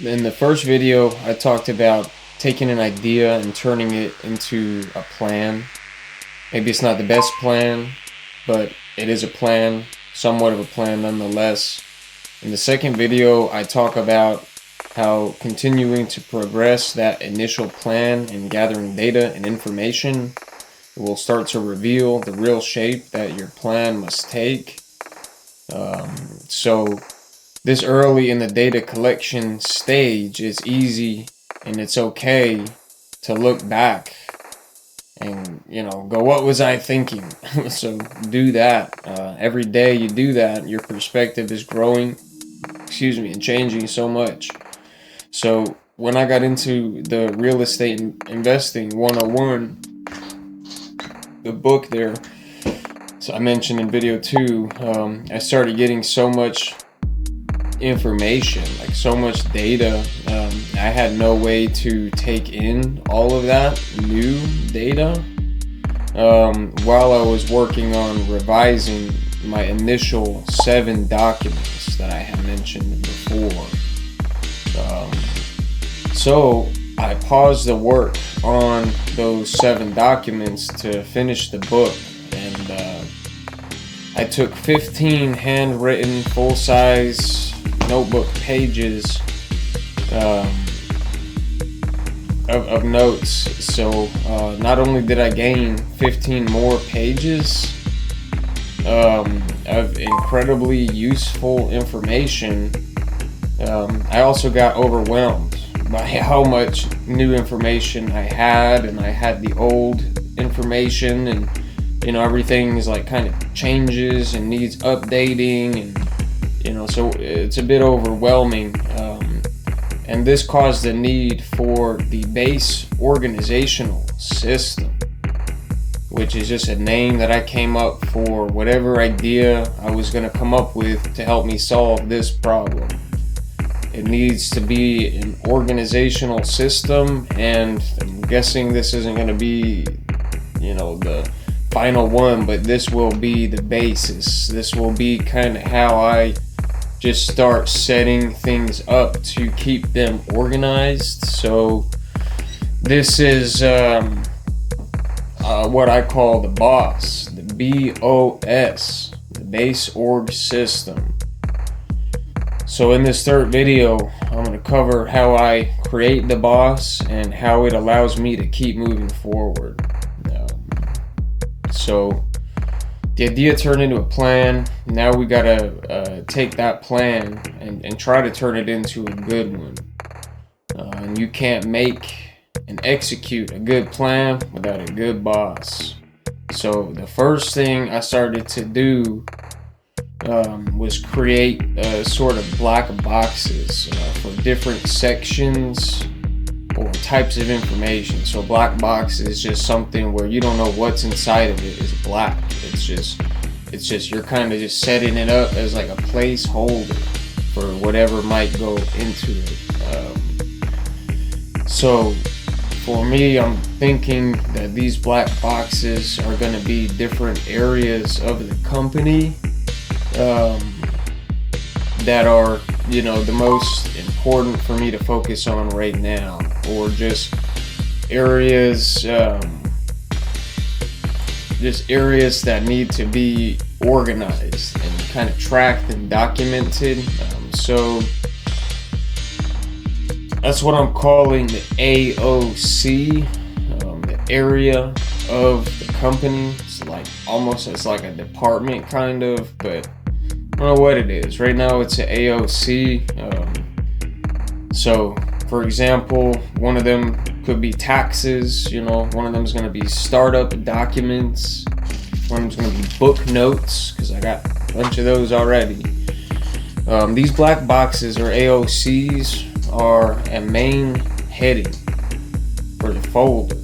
In the first video, I talked about taking an idea and turning it into a plan. Maybe it's not the best plan, but it is a plan, somewhat of a plan nonetheless. In the second video, I talk about how continuing to progress that initial plan and gathering data and information will start to reveal the real shape that your plan must take. So this early in the data collection stage, it's easy and it's okay to look back and go, what was I thinking? So do that. Every day you do that, your perspective is growing, and changing so much. So when I got into the real estate investing 101, the book there, so I mentioned in video 2, I started getting so much information, like so much data. I had no way to take in all of that new data while I was working on revising my initial 7 documents that I had mentioned before. So I paused the work on those 7 documents to finish the book, and I took 15 handwritten full-size notebook pages of notes. So not only did I gain 15 more pages of incredibly useful information, I also got overwhelmed by how much new information I had, and I had the old information, and everything's like kind of changes and needs updating, and so it's a bit overwhelming, and this caused the need for the base organizational system, which is just a name that I came up for whatever idea I was going to come up with to help me solve this problem. It needs to be an organizational system, and I'm guessing this isn't going to be the final one, but this will be the basis. This will be kind of how I just start setting things up to keep them organized. So this is what I call the BOSS, the BOS, the base org system. So in this third video, I'm going to cover how I create the BOSS and how it allows me to keep moving forward. So the idea turned into a plan. Now we gotta take that plan and try to turn it into a good one. And you can't make and execute a good plan without a good boss. So the first thing I started to do was create sort of black boxes for different sections or types of information. So black box is just something where you don't know what's inside of it. It's black. It's just you're kind of just setting it up as like a placeholder for whatever might go into it. So for me, I'm thinking that these black boxes are going to be different areas of the company that are the most important for me to focus on right now, or just areas that need to be organized and kind of tracked and documented. So that's what I'm calling the AOC, the area of the company. It's like almost it's like a department kind of, but I don't know what it is. Right now it's an AOC. So for example, one of them could be taxes, one of them is going to be startup documents, one of them is going to be book notes, because I got a bunch of those already. These black boxes, or AOCs, are a main heading for the folder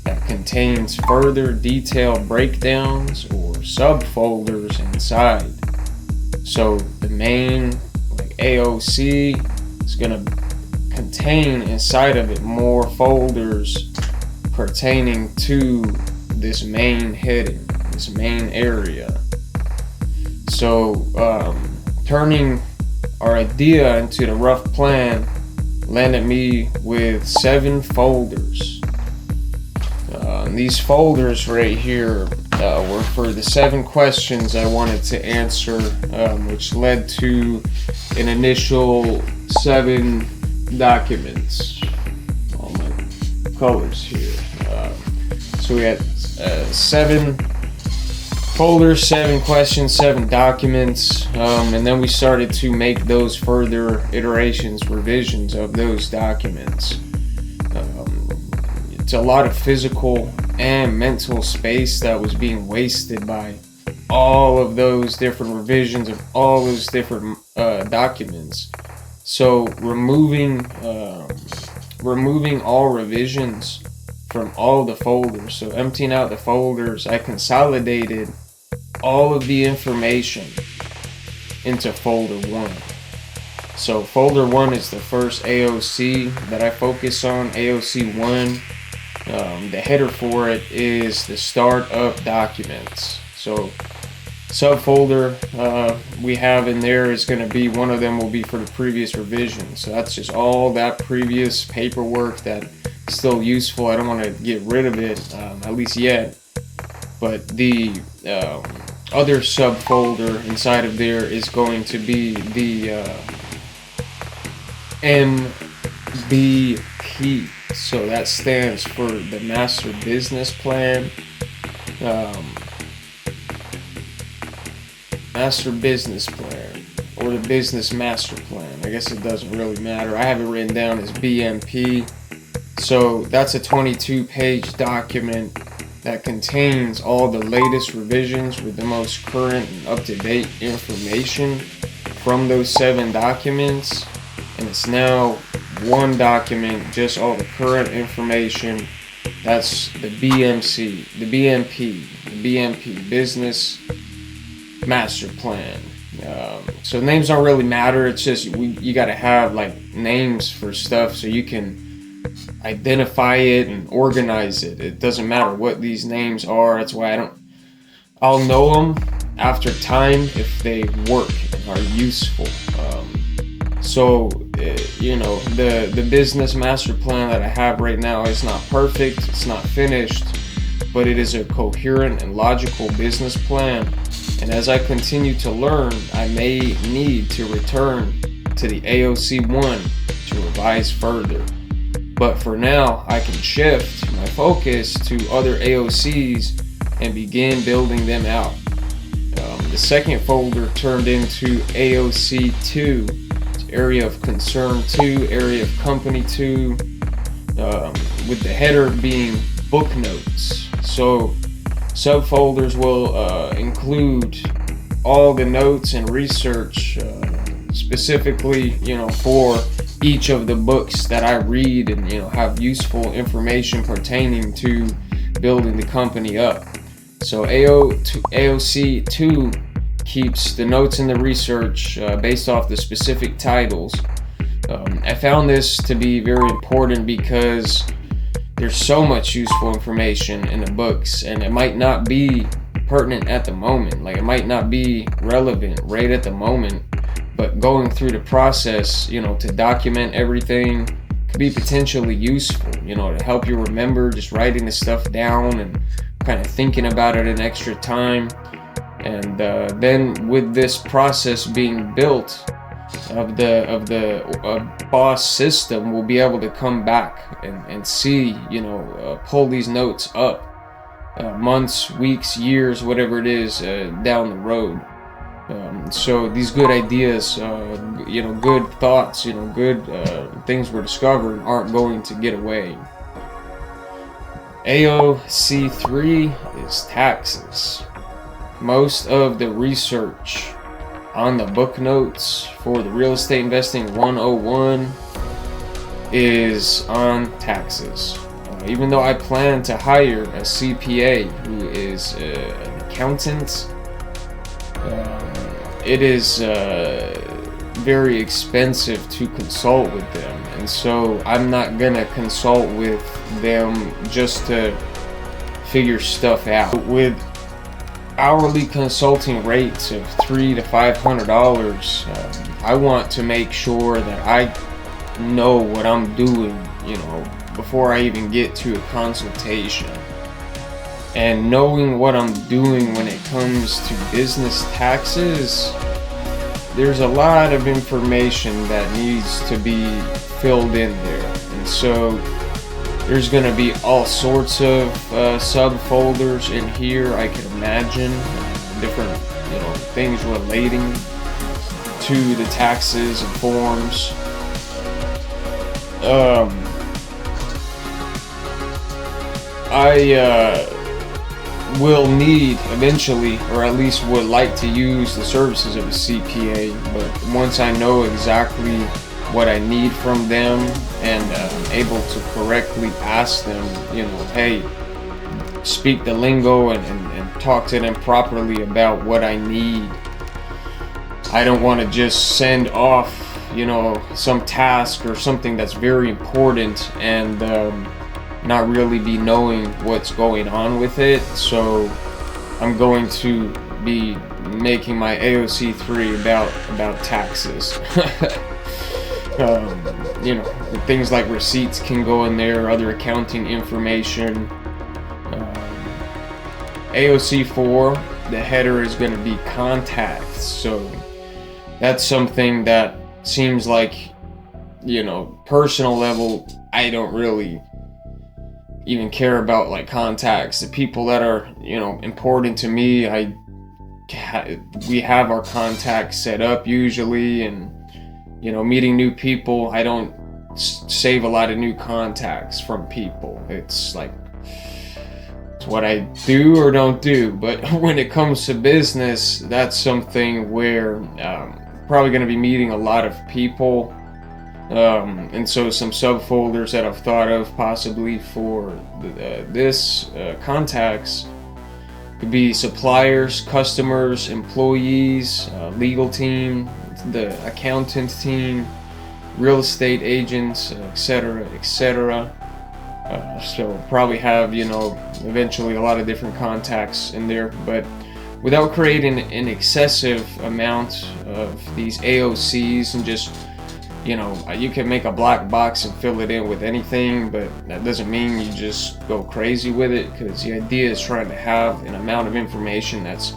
that contains further detailed breakdowns or subfolders inside. So the main AOC is going to contain inside of it more folders pertaining to this main heading, this main area. So turning our idea into the rough plan landed me with 7 folders. These folders right here were for the 7 questions I wanted to answer, which led to an initial 7 documents. All my colors here. So we had 7 folders, 7 questions, 7 documents, and then we started to make those further iterations, revisions of those documents. It's a lot of physical and mental space that was being wasted by all of those different revisions of all those different documents. So removing all revisions from all the folders, so emptying out the folders, I consolidated all of the information into folder 1. So folder 1 is the first AOC that I focus on, AOC 1. The header for it is the startup documents. So subfolder we have in there is going to be, one of them will be for the previous revision. So that's just all that previous paperwork that's still useful. I don't want to get rid of it, at least yet. But the other subfolder inside of there is going to be the MBP. So that stands for the Master Business Plan. Master Business Plan, or the Business Master Plan. I guess it doesn't really matter. I have it written down as BMP. So that's a 22-page document that contains all the latest revisions with the most current and up-to-date information from those 7 documents. And it's now one document, just all the current information. That's the BMP, Business Master Plan. So names don't really matter. It's just you got to have like names for stuff so you can identify it and organize it. It doesn't matter what these names are. That's why I'll know them after time if they work and are useful. The business master plan that I have right now is not perfect, it's not finished, but it is a coherent and logical business plan. And as I continue to learn, I may need to return to the AOC 1 to revise further. But for now, I can shift my focus to other AOCs and begin building them out. The second folder turned into AOC 2, Area of Concern 2, Area of Company 2, with the header being book notes. So subfolders will include all the notes and research specifically, for each of the books that I read and, have useful information pertaining to building the company up. So AOC 2 keeps the notes and the research based off the specific titles. I found this to be very important because there's so much useful information in the books, and it might not be pertinent at the moment. Like, it might not be relevant right at the moment, but going through the process, to document everything could be potentially useful, to help you remember, just writing the stuff down and kind of thinking about it an extra time. And then with this process being built of the boss system, we'll be able to come back and see, pull these notes up months, weeks, years, whatever it is, down the road. So these good ideas, good thoughts, good things we're discovering aren't going to get away. AOC 3 is taxes. Most of the research on the book notes for the Real Estate Investing 101 is on taxes. Even though I plan to hire a CPA who is an accountant, it is very expensive to consult with them, and so I'm not gonna consult with them just to figure stuff out. With hourly consulting rates of $300 to $500. I want to make sure that I know what I'm doing, before I even get to a consultation. And knowing what I'm doing when it comes to business taxes, there's a lot of information that needs to be filled in there. And so there's going to be all sorts of subfolders in here, I can imagine, different things relating to the taxes and forms. I will need eventually, or at least would like to use the services of a CPA, but once I know exactly what I need from them and able to correctly ask them, hey, speak the lingo and talk to them properly about what I need. I don't want to just send off, some task or something that's very important and not really be knowing what's going on with it. So I'm going to be making my AOC 3 about taxes. Things like receipts can go in there, other accounting information. AOC 4, the header is going to be contacts. So that's something that seems like, personal level, I don't really even care about, like, contacts. The people that are, important to me, we have our contacts set up usually, and, meeting new people, I don't save a lot of new contacts from people. It's like, it's what I do or don't do. But when it comes to business, that's something where probably going to be meeting a lot of people. And so some subfolders that I've thought of possibly for this contacts could be suppliers, customers, employees, legal team, the accountant team, real estate agents, etc., etc. So probably have, eventually a lot of different contacts in there, but without creating an excessive amount of these AOCs and just, you can make a black box and fill it in with anything, but that doesn't mean you just go crazy with it, because the idea is trying to have an amount of information that's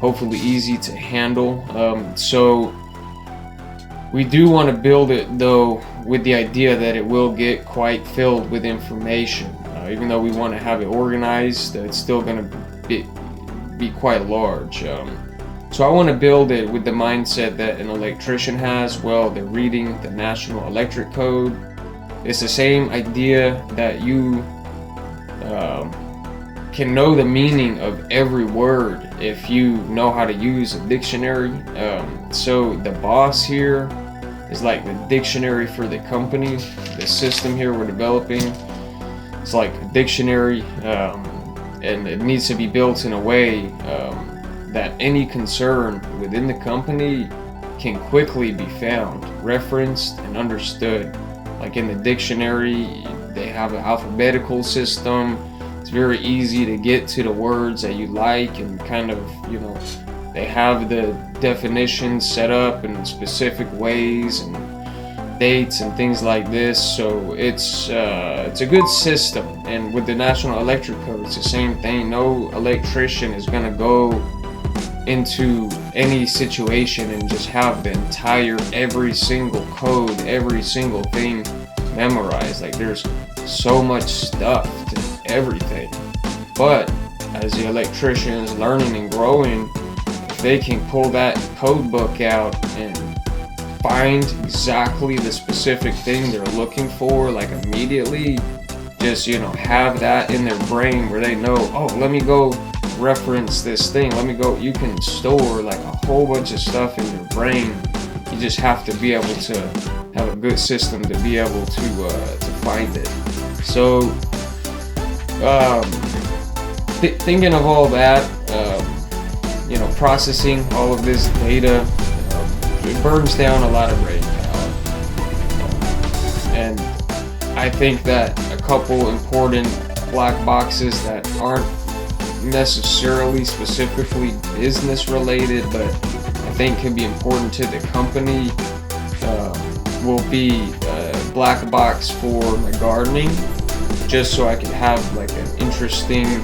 hopefully easy to handle. So we do want to build it, though, with the idea that it will get quite filled with information. Even though we want to have it organized, it's still going to be quite large. So I want to build it with the mindset that an electrician has. Well, they're reading the National Electric Code. It's the same idea that you can know the meaning of every word if you know how to use a dictionary. So the boss here is like the dictionary for the company. The system here we're developing, it's like a dictionary, and it needs to be built in a way that any concern within the company can quickly be found, referenced, and understood. Like in the dictionary, they have an alphabetical system. It's very easy to get to the words that you like, and kind of, they have the definitions set up in specific ways and dates and things like this. So it's a good system. And with the National Electric Code, it's the same thing. No electrician is going to go into any situation and just have the entire, every single code, every single thing memorized. Like, there's so much stuff to everything. But as the electrician is learning and growing, if they can pull that code book out and find exactly the specific thing they're looking for, like immediately, just, have that in their brain where they know, oh, let me go reference this thing, you can store like a whole bunch of stuff in your brain. You just have to be able to have a good system to be able to find it. So thinking of all that, processing all of this data, it burns down a lot of brain power. And I think that a couple important black boxes that aren't necessarily specifically business related, but I think can be important to the company, will be a black box for my gardening, just so I can have like an interesting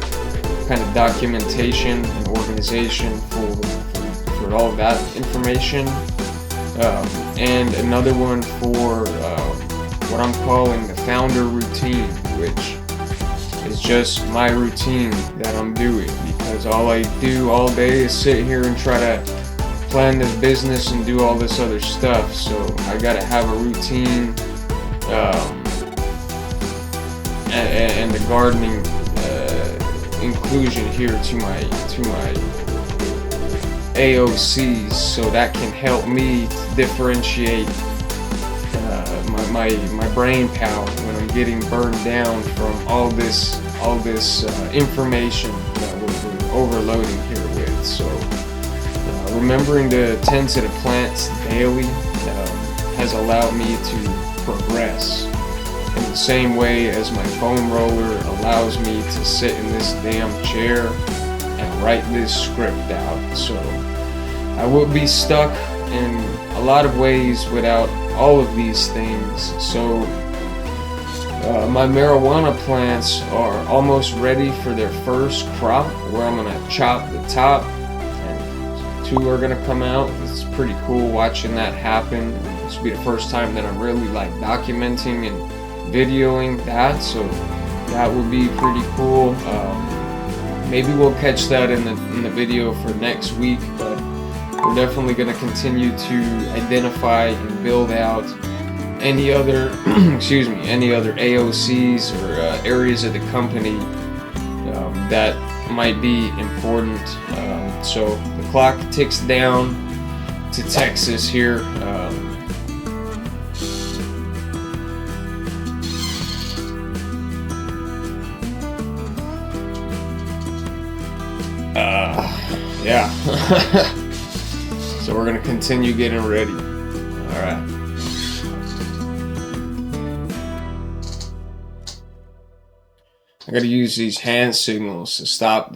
kind of documentation and organization for all of that information. And another one for what I'm calling the founder routine, which is just my routine that I'm doing, because all I do all day is sit here and try to plan this business and do all this other stuff. So I gotta have a routine, and the gardening inclusion here to my AOCs, so that can help me differentiate my brain power when I'm getting burned down from all this information that we're overloading here with. So remembering to tend to the plants daily has allowed me to progress in the same way as my foam roller allows me to sit in this damn chair and write this script out. So I would be stuck in a lot of ways without all of these things. So my marijuana plants are almost ready for their first crop, where I'm gonna chop the top and 2 are gonna come out. It's pretty cool watching that happen. This will be the first time that I'm really like documenting and videoing that, so that would be pretty cool. Maybe we'll catch that in the video for next week, but we're definitely going to continue to identify and build out any other any other AOCs or areas of the company that might be important. So the clock ticks down to Texas here. Yeah. So we're gonna continue getting ready. All right. I gotta use these hand signals to stop the